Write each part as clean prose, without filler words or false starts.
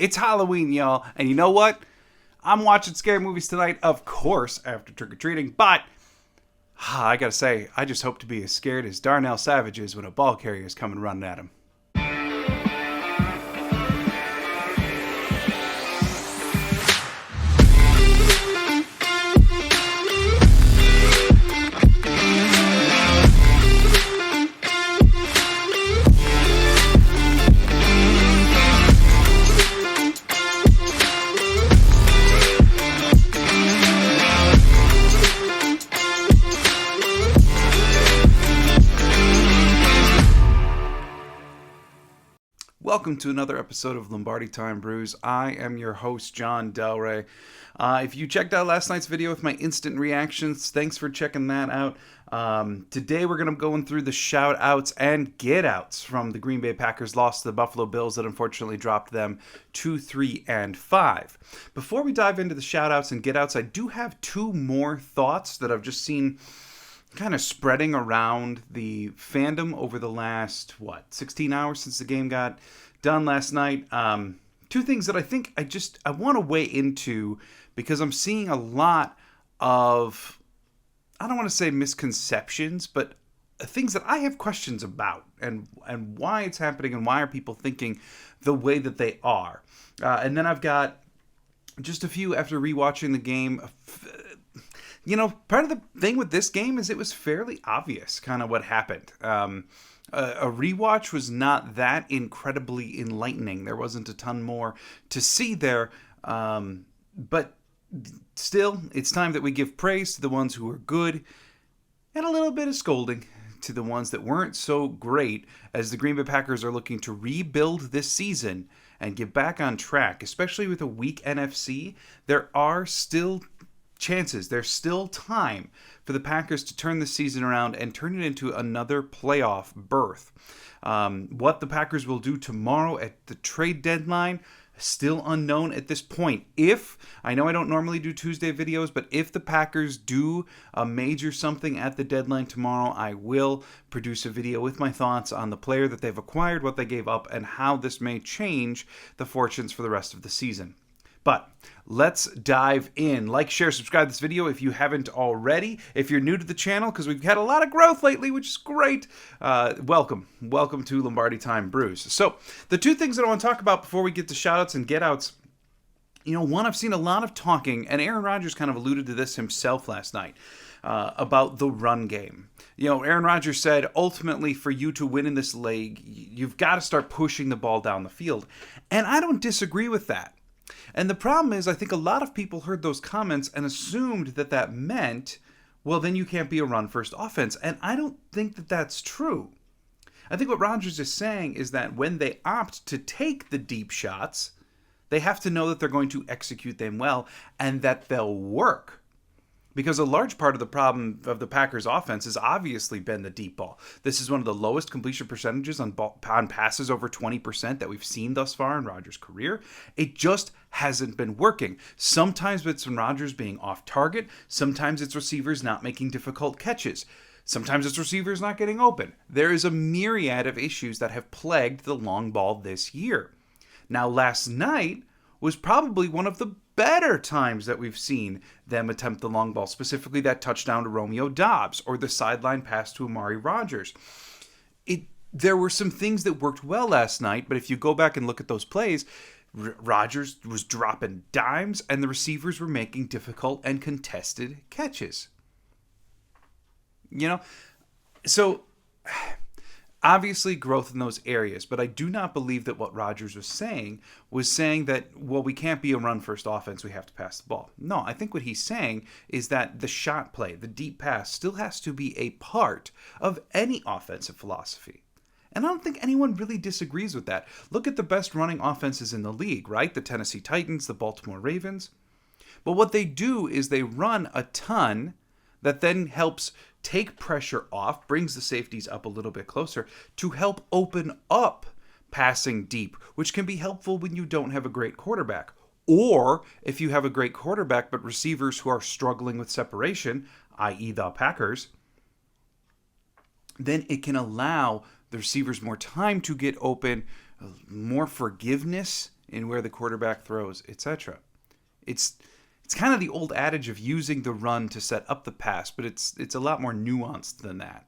It's Halloween, y'all. And you know what? I'm watching scary movies tonight, of course, after trick-or-treating. But, I gotta say, I just hope to be as scared as Darnell Savage is when a ball carrier is coming running at him. Welcome to another episode of Lombardi Time Brews. I am your host, John Delray. If you checked out last night's video with my instant reactions, thanks for checking that out. Today we're going to be going through the shout-outs and get-outs from the Green Bay Packers' loss to the Buffalo Bills that unfortunately dropped them 2-3-5. Before we dive into the shout-outs and get-outs, I do have two more thoughts that I've just seen kind of spreading around the fandom over the last, 16 hours since the game got done last night. Two things that I think I want to weigh into because I'm seeing a lot of, I don't want to say misconceptions, but things that I have questions about and why it's happening and why are people thinking the way that they are. And then I've got just a few after rewatching the game. You know, part of the thing with this game is it was fairly obvious kind of what happened. A rewatch was not that incredibly enlightening. There wasn't a ton more to see there. But still, it's time that we give praise to the ones who are good and a little bit of scolding to the ones that weren't so great, as the Green Bay Packers are looking to rebuild this season and get back on track, especially with a weak NFC. There are still chances. There's still time for the Packers to turn the season around and turn it into another playoff berth. What the Packers will do tomorrow at the trade deadline, still unknown at this point. I know I don't normally do Tuesday videos, but if the Packers do a major something at the deadline tomorrow, I will produce a video with my thoughts on the player that they've acquired, what they gave up, and how this may change the fortunes for the rest of the season. But let's dive in. Like, share, subscribe to this video if you haven't already. If you're new to the channel, because we've had a lot of growth lately, which is great, welcome. Welcome to Lombardi Time Brews. So the two things that I want to talk about before we get to shoutouts and get-outs, one, I've seen a lot of talking, and Aaron Rodgers kind of alluded to this himself last night, about the run game. Aaron Rodgers said, ultimately, for you to win in this league, you've got to start pushing the ball down the field. And I don't disagree with that. And the problem is, I think a lot of people heard those comments and assumed that that meant, well, then you can't be a run-first offense. And I don't think that that's true. I think what Rodgers is saying is that when they opt to take the deep shots, they have to know that they're going to execute them well and that they'll work. Because a large part of the problem of the Packers' offense has obviously been the deep ball. This is one of the lowest completion percentages on passes over 20% that we've seen thus far in Rodgers' career. It just hasn't been working. Sometimes it's Rodgers being off target. Sometimes it's receivers not making difficult catches. Sometimes it's receivers not getting open. There is a myriad of issues that have plagued the long ball this year. Now, last night was probably one of the better times that we've seen them attempt the long ball, specifically that touchdown to Romeo Doubs or the sideline pass to Amari Rodgers. There were some things that worked well last night, but if you go back and look at those plays, Rodgers was dropping dimes and the receivers were making difficult and contested catches. So obviously growth in those areas, but I do not believe that what Rodgers was saying that, well, we can't be a run-first offense, we have to pass the ball. No, I think what he's saying is that the shot play, the deep pass, still has to be a part of any offensive philosophy. And I don't think anyone really disagrees with that. Look at the best running offenses in the league, right? The Tennessee Titans, the Baltimore Ravens. But what they do is they run a ton that then helps take pressure off, brings the safeties up a little bit closer to help open up passing deep, which can be helpful when you don't have a great quarterback. Or if you have a great quarterback but receivers who are struggling with separation, i.e. the Packers, then it can allow the receivers more time to get open, more forgiveness in where the quarterback throws, etc. It's kind of the old adage of using the run to set up the pass, but it's a lot more nuanced than that.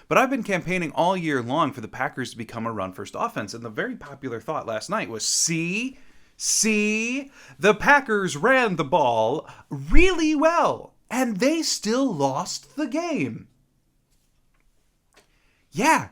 But I've been campaigning all year long for the Packers to become a run-first offense, and the very popular thought last night was, see, the Packers ran the ball really well, and they still lost the game. Yeah,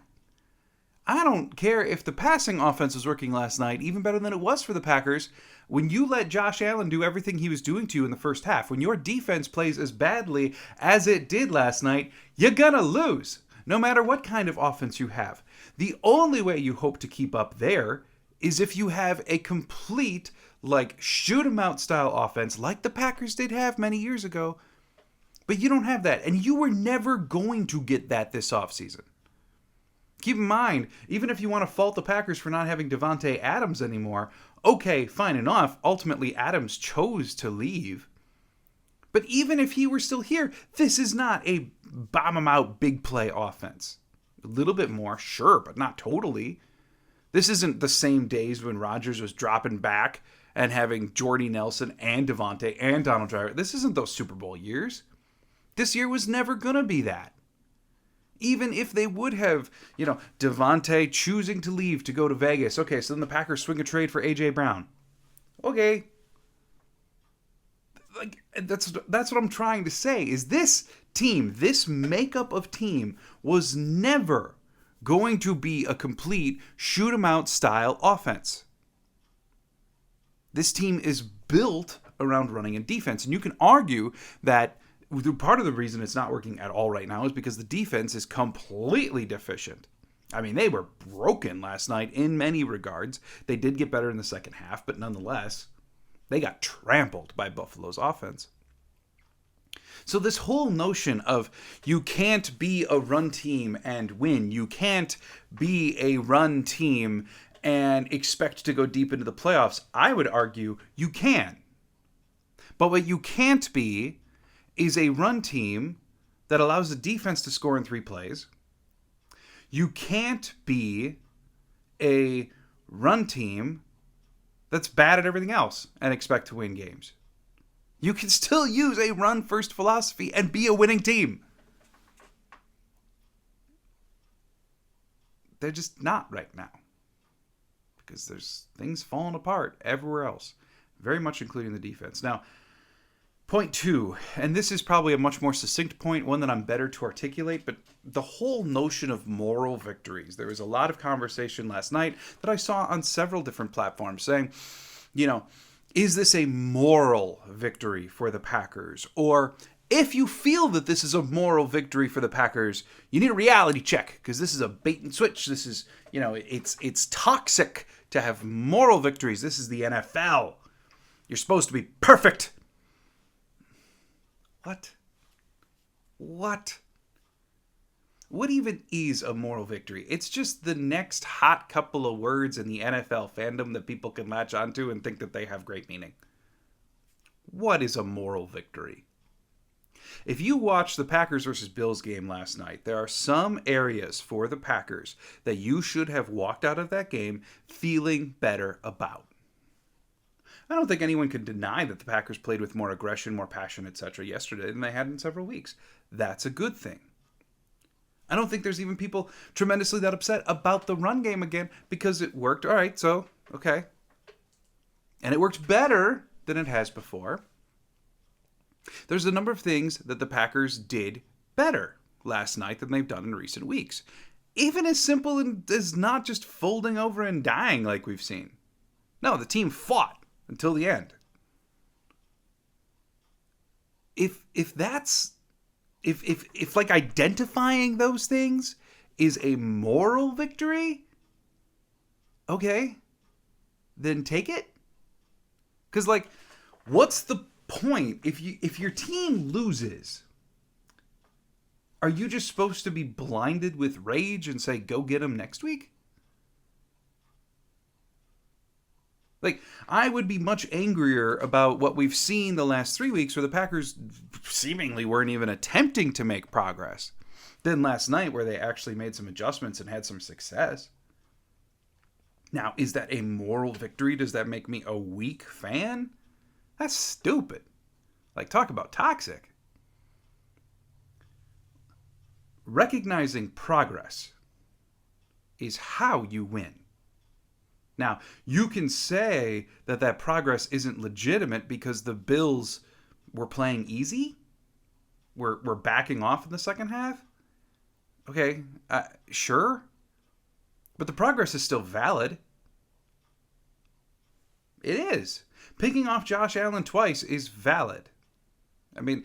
I don't care if the passing offense was working last night even better than it was for the Packers. When you let Josh Allen do everything he was doing to you in the first half, when your defense plays as badly as it did last night, you're gonna lose, no matter what kind of offense you have. The only way you hope to keep up there is if you have a complete, shoot 'em out style offense like the Packers did have many years ago. But you don't have that, and you were never going to get that this offseason. Keep in mind, even if you want to fault the Packers for not having Davante Adams anymore, okay, fine enough. Ultimately, Adams chose to leave. But even if he were still here, this is not a bomb-em-out big play offense. A little bit more, sure, but not totally. This isn't the same days when Rodgers was dropping back and having Jordy Nelson and Davante and Donald Driver. This isn't those Super Bowl years. This year was never going to be that. Even if they would have, Davante choosing to leave to go to Vegas. Okay, so then the Packers swing a trade for A.J. Brown. Okay. That's what I'm trying to say, is this team, this makeup of team, was never going to be a complete shoot-'em-out style offense. This team is built around running and defense, and you can argue that part of the reason it's not working at all right now is because the defense is completely deficient. I mean, they were broken last night in many regards. They did get better in the second half, but nonetheless, they got trampled by Buffalo's offense. So this whole notion of you can't be a run team and win, you can't be a run team and expect to go deep into the playoffs, I would argue you can. But what you can't be is a run team that allows the defense to score in 3 plays. You can't be a run team that's bad at everything else and expect to win games. You can still use a run-first philosophy and be a winning team. They're just not right now, because there's things falling apart everywhere else, very much including the defense. Now, point 2, and this is probably a much more succinct point, one that I'm better to articulate, but the whole notion of moral victories. There was a lot of conversation last night that I saw on several different platforms saying, is this a moral victory for the Packers? Or if you feel that this is a moral victory for the Packers, you need a reality check, because this is a bait and switch. This is, it's toxic to have moral victories. This is the NFL. You're supposed to be perfect. What? What even is a moral victory? It's just the next hot couple of words in the NFL fandom that people can latch onto and think that they have great meaning. What is a moral victory? If you watched the Packers versus Bills game last night, there are some areas for the Packers that you should have walked out of that game feeling better about. I don't think anyone can deny that the Packers played with more aggression, more passion, etc. yesterday than they had in several weeks. That's a good thing. I don't think there's even people tremendously that upset about the run game again, because it worked. All right, so, okay. And it worked better than it has before. There's a number of things that the Packers did better last night than they've done in recent weeks. Even as simple as not just folding over and dying like we've seen. No, the team fought until the end. If identifying those things is a moral victory, okay, then take it. Because what's the point if your team loses? Are you just supposed to be blinded with rage and say go get them next week? I would be much angrier about what we've seen the last 3 weeks, where the Packers seemingly weren't even attempting to make progress, than last night, where they actually made some adjustments and had some success. Now, is that a moral victory? Does that make me a weak fan? That's stupid. Like, talk about toxic. Recognizing progress is how you win. Now, you can say that that progress isn't legitimate because the Bills were playing easy. We're backing off in the second half. Okay, sure. But the progress is still valid. It is. Picking off Josh Allen twice is valid. I mean,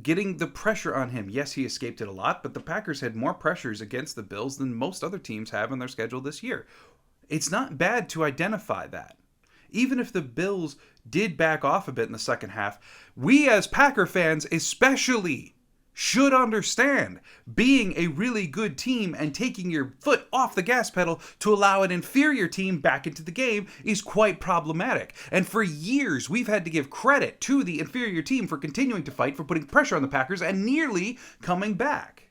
getting the pressure on him. Yes, he escaped it a lot, but the Packers had more pressures against the Bills than most other teams have in their schedule this year. It's not bad to identify that. Even if the Bills did back off a bit in the second half, we as Packer fans especially should understand being a really good team and taking your foot off the gas pedal to allow an inferior team back into the game is quite problematic. And for years, we've had to give credit to the inferior team for continuing to fight, for putting pressure on the Packers and nearly coming back.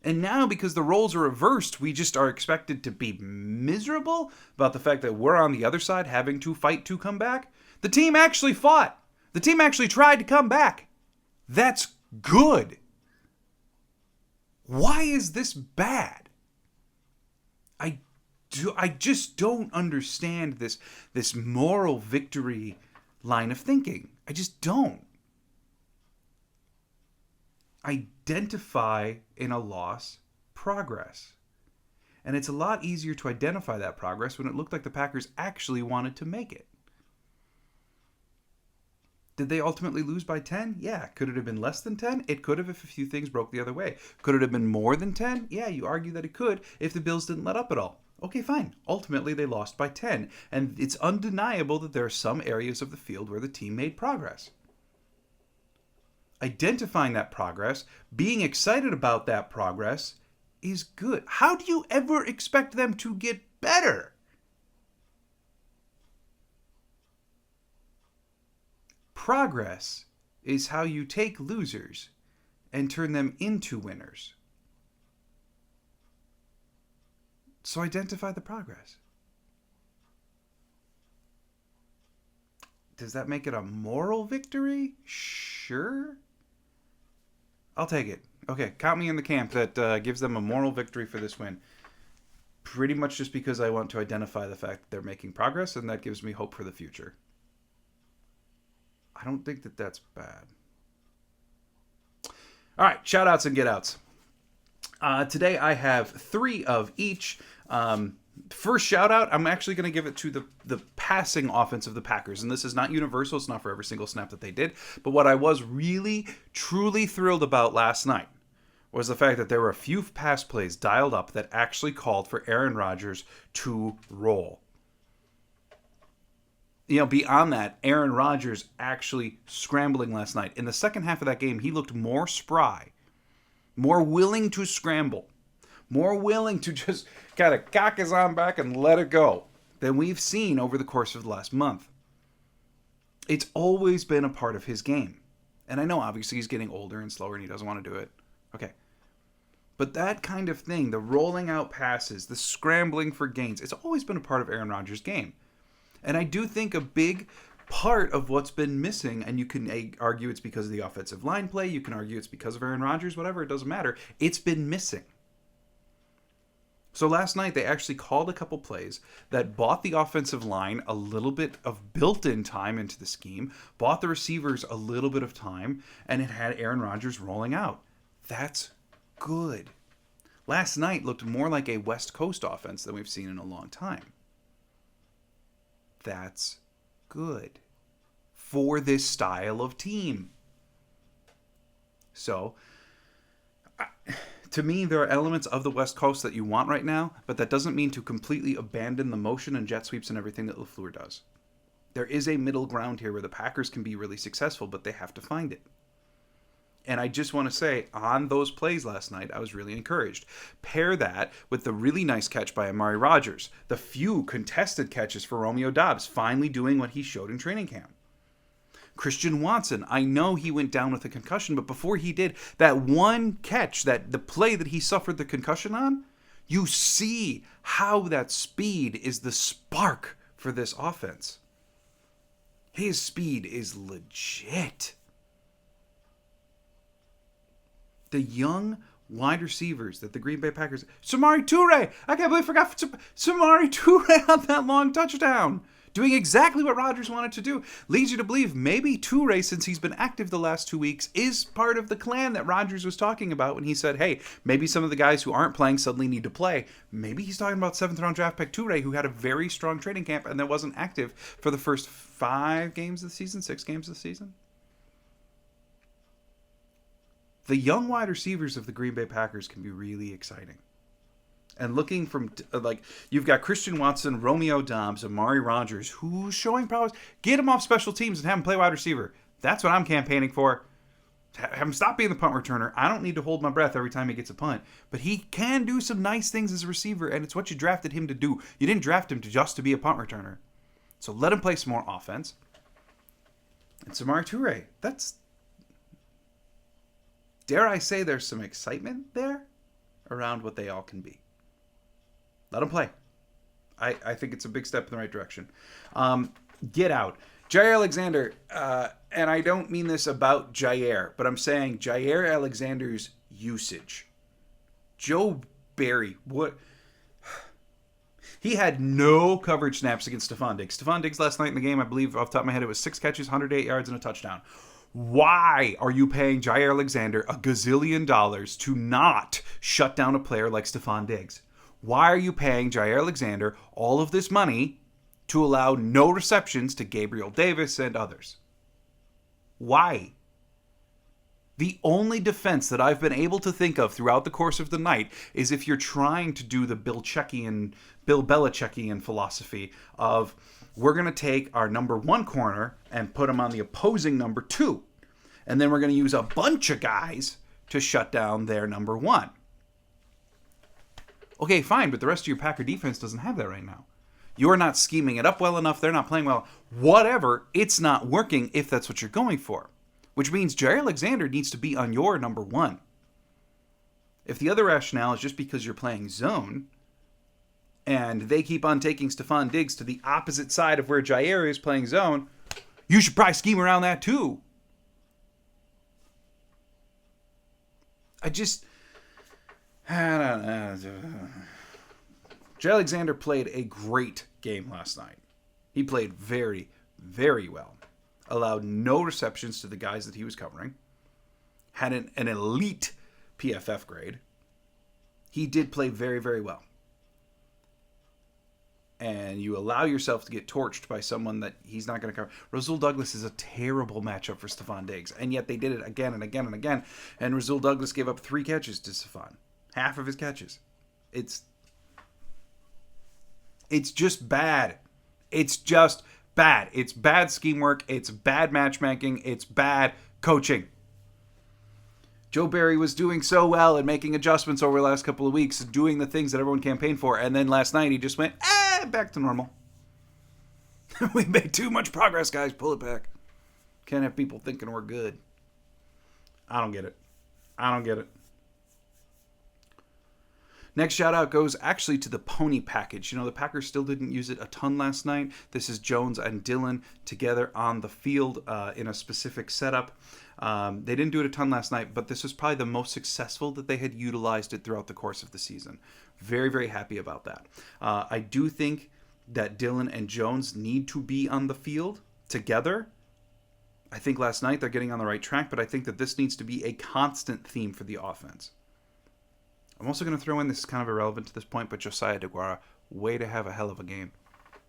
And now, because the roles are reversed, we just are expected to be miserable about the fact that we're on the other side having to fight to come back. The team actually fought. The team actually tried to come back. That's good. Why is this bad? I just don't understand this moral victory line of thinking. I just don't. Identify in a loss progress. And it's a lot easier to identify that progress when it looked like the Packers actually wanted to make it. Did they ultimately lose by 10? Yeah. Could it have been less than 10? It could have if a few things broke the other way. Could it have been more than 10? Yeah, you argue that it could if the Bills didn't let up at all. Okay, fine. Ultimately, they lost by 10. And it's undeniable that there are some areas of the field where the team made progress. Identifying that progress, being excited about that progress is good. How do you ever expect them to get better? Progress is how you take losers and turn them into winners. So identify the progress. Does that make it a moral victory? Sure. I'll take it. Okay, count me in the camp that gives them a moral victory for this win. Pretty much just because I want to identify the fact that they're making progress, and that gives me hope for the future. I don't think that that's bad. All right, shout-outs and get-outs. Today I have 3 of each. First shout-out, I'm actually going to give it to the passing offense of the Packers. And this is not universal. It's not for every single snap that they did. But what I was really, truly thrilled about last night was the fact that there were a few pass plays dialed up that actually called for Aaron Rodgers to roll. You know, beyond that, Aaron Rodgers actually scrambling last night. In the second half of that game, he looked more spry, more willing to scramble, more willing to just kind of cock his arm back and let it go than we've seen over the course of the last month. It's always been a part of his game. And I know, obviously, he's getting older and slower and he doesn't want to do it. Okay. But that kind of thing, the rolling out passes, the scrambling for gains, it's always been a part of Aaron Rodgers' game. And I do think a big part of what's been missing, and you can argue it's because of the offensive line play, you can argue it's because of Aaron Rodgers, whatever, it doesn't matter. It's been missing. So last night they actually called a couple plays that bought the offensive line a little bit of built-in time into the scheme, bought the receivers a little bit of time, and it had Aaron Rodgers rolling out. That's good. Last night looked more like a West Coast offense than we've seen in a long time. That's good for this style of team. So, to me, there are elements of the West Coast that you want right now, but that doesn't mean to completely abandon the motion and jet sweeps and everything that LaFleur does. There is a middle ground here where the Packers can be really successful, but they have to find it. And I just want to say, on those plays last night, I was really encouraged. Pair that with the really nice catch by Amari Rodgers, the few contested catches for Romeo Doubs, finally doing what he showed in training camp. Christian Watson, I know he went down with a concussion, but before he did, that one catch, that the play that he suffered the concussion on, You see how that speed is the spark for this offense. His speed is legit. The young wide receivers that the Green Bay Packers... Samori Toure! I can't believe I forgot Samori Toure on that long touchdown. Doing exactly what Rodgers wanted to do. Leads you to believe maybe Toure, since he's been active the last 2 weeks, is part of the clan that Rodgers was talking about when he said, hey, maybe some of the guys who aren't playing suddenly need to play. Maybe he's talking about 7th round draft pick Toure, who had a very strong training camp and that wasn't active for the first 5 games of the season, 6 games of the season. The young wide receivers of the Green Bay Packers can be really exciting. And looking from, you've got Christian Watson, Romeo Doubs, Amari Rodgers, who's showing prowess. Get him off special teams and have him play wide receiver. That's what I'm campaigning for. Have him stop being the punt returner. I don't need to hold my breath every time he gets a punt. But he can do some nice things as a receiver, and it's what you drafted him to do. You didn't draft him just to be a punt returner. So let him play some more offense. And Samori Toure, that's... Dare I say there's some excitement there around what they all can be. Let them play. I think it's a big step in the right direction. Get out. Jair Alexander, and I don't mean this about Jair, but I'm saying Jair Alexander's usage. Joe Barry, what? He had no coverage snaps against Stephon Diggs. Stephon Diggs last night in the game, I believe off the top of my head, it was 6 catches, 108 yards, and a touchdown. Why are you paying Jair Alexander $1 gazillion to not shut down a player like Stephon Diggs? Why are you paying Jair Alexander all of this money to allow no receptions to Gabriel Davis and others? Why? The only defense that I've been able to think of throughout the course of the night is if you're trying to do the Bill Belichickian philosophy of, we're going to take our number 1 corner and put him on the opposing number 2. And then we're going to use a bunch of guys to shut down their number 1. Okay, fine, but the rest of your Packer defense doesn't have that right now. You're not scheming it up well enough. They're not playing well. Whatever, it's not working if that's what you're going for. Which means Jair Alexander needs to be on your number 1. If the other rationale is just because you're playing zone, and they keep on taking Stephon Diggs to the opposite side of where Jair is playing zone, you should probably scheme around that too. I don't know. Jair Alexander played a great game last night. He played very, very well. Allowed no receptions to the guys that he was covering. Had an elite PFF grade. He did play very, very well. And you allow yourself to get torched by someone that he's not going to cover. Rasul Douglas is a terrible matchup for Stephon Diggs. And yet they did it again and again and again. And Rasul Douglas gave up 3 catches to Stephon. Half of his catches. It's just bad. It's just bad. It's bad scheme work. It's bad matchmaking. It's bad coaching. Joe Barry was doing so well and making adjustments over the last couple of weeks, doing the things that everyone campaigned for, and then last night he just went, back to normal. We made too much progress, guys. Pull it back. Can't have people thinking we're good. I don't get it. Next shout out goes actually to the pony package. The Packers still didn't use it a ton last night. This is Jones and Dillon together on the field in a specific setup. They didn't do it a ton last night, but this was probably the most successful that they had utilized it throughout the course of the season. Very, very happy about that. I do think that Dillon and Jones need to be on the field together. I think last night they're getting on the right track, but I think that this needs to be a constant theme for the offense. I'm also going to throw in, this is kind of irrelevant to this point, but Josiah DeGuara, way to have a hell of a game.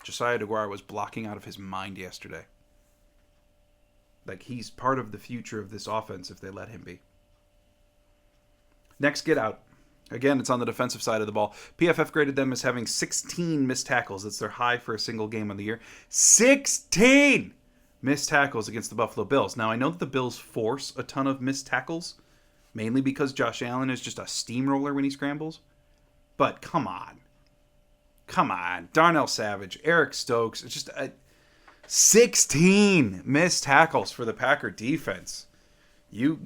Josiah DeGuara was blocking out of his mind yesterday. Like, he's part of the future of this offense if they let him be. Next, get out. Again, it's on the defensive side of the ball. PFF graded them as having 16 missed tackles. That's their high for a single game of the year. 16 missed tackles against the Buffalo Bills. Now, I know that the Bills force a ton of missed tackles, mainly because Josh Allen is just a steamroller when he scrambles. But come on. Darnell Savage, Eric Stokes. It's just 16 missed tackles for the Packer defense. You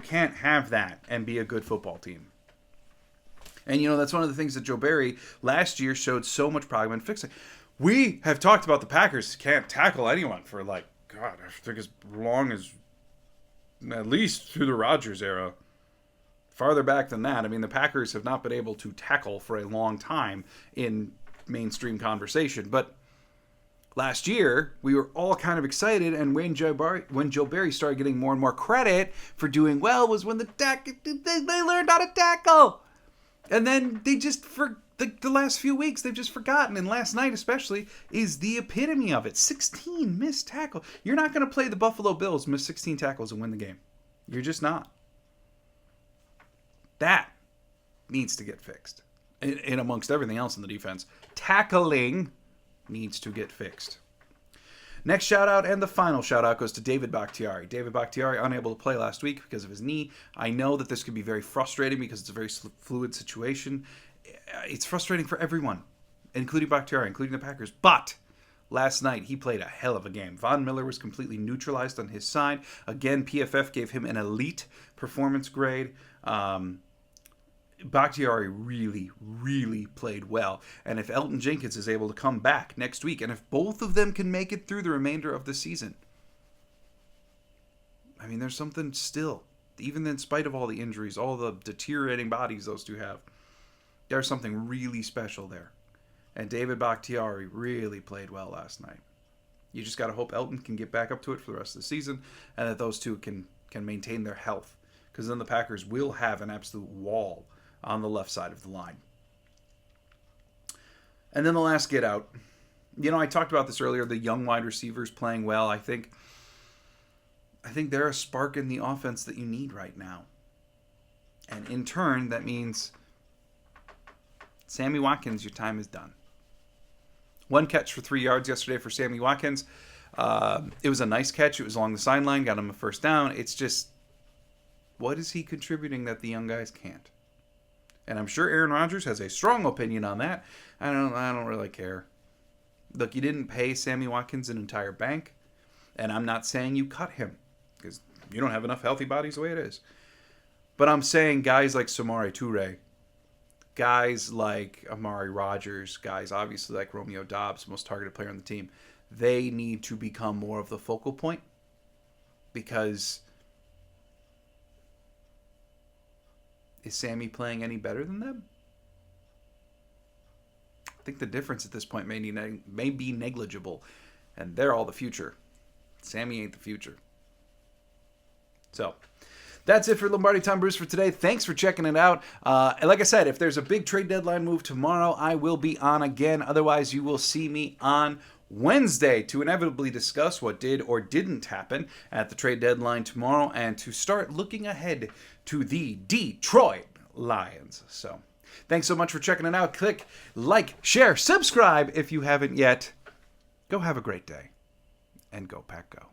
can't have that and be a good football team. And, that's one of the things that Joe Barry last year showed so much progress in fixing. We have talked about the Packers can't tackle anyone for, I think as long as at least through the Rodgers era. Farther back than that, the Packers have not been able to tackle for a long time in mainstream conversation. But last year, we were all kind of excited, and when Joe Barry started getting more and more credit for doing well was when they learned how to tackle. And then they just, for the last few weeks, they've just forgotten. And last night especially is the epitome of it. 16 missed tackles. You're not going to play the Buffalo Bills, miss 16 tackles, and win the game. You're just not. That needs to get fixed. And amongst everything else in the defense, tackling needs to get fixed. Next shout out, and the final shout out, goes to David Bakhtiari. David Bakhtiari unable to play last week because of his knee. I know that this could be very frustrating because it's a very fluid situation. It's frustrating for everyone, including Bakhtiari, including the Packers. But last night, he played a hell of a game. Von Miller was completely neutralized on his side. Again, PFF gave him an elite performance grade. Bakhtiari really, really played well. And if Elton Jenkins is able to come back next week, and if both of them can make it through the remainder of the season, there's something still, even in spite of all the injuries, all the deteriorating bodies those two have, there's something really special there. And David Bakhtiari really played well last night. You just got to hope Elton can get back up to it for the rest of the season, and that those two can maintain their health. Because then the Packers will have an absolute wall on the left side of the line. And then the last get out. I talked about this earlier, the young wide receivers playing well. I think they're a spark in the offense that you need right now. And in turn, that means Sammy Watkins, your time is done. 1 catch for 3 yards yesterday for Sammy Watkins. It was a nice catch. It was along the sideline, got him a first down. It's just, what is he contributing that the young guys can't? And I'm sure Aaron Rodgers has a strong opinion on that. I don't really care. Look, you didn't pay Sammy Watkins an entire bank, and I'm not saying you cut him, because you don't have enough healthy bodies the way it is. But I'm saying guys like Samori Toure, guys like Amari Rodgers, guys obviously like Romeo Doubs, most targeted player on the team, they need to become more of the focal point, because is Sammy playing any better than them? I think the difference at this point may be negligible, and they're all the future. Sammy ain't the future. So that's it for Lombardi Time Brews for today. Thanks for checking it out. And like I said, if there's a big trade deadline move tomorrow, I will be on again. Otherwise, you will see me on Wednesday to inevitably discuss what did or didn't happen at the trade deadline tomorrow, and to start looking ahead to the Detroit Lions. So thanks so much for checking it out. Click like, share, subscribe if you haven't yet. Go have a great day, and go Pack Go.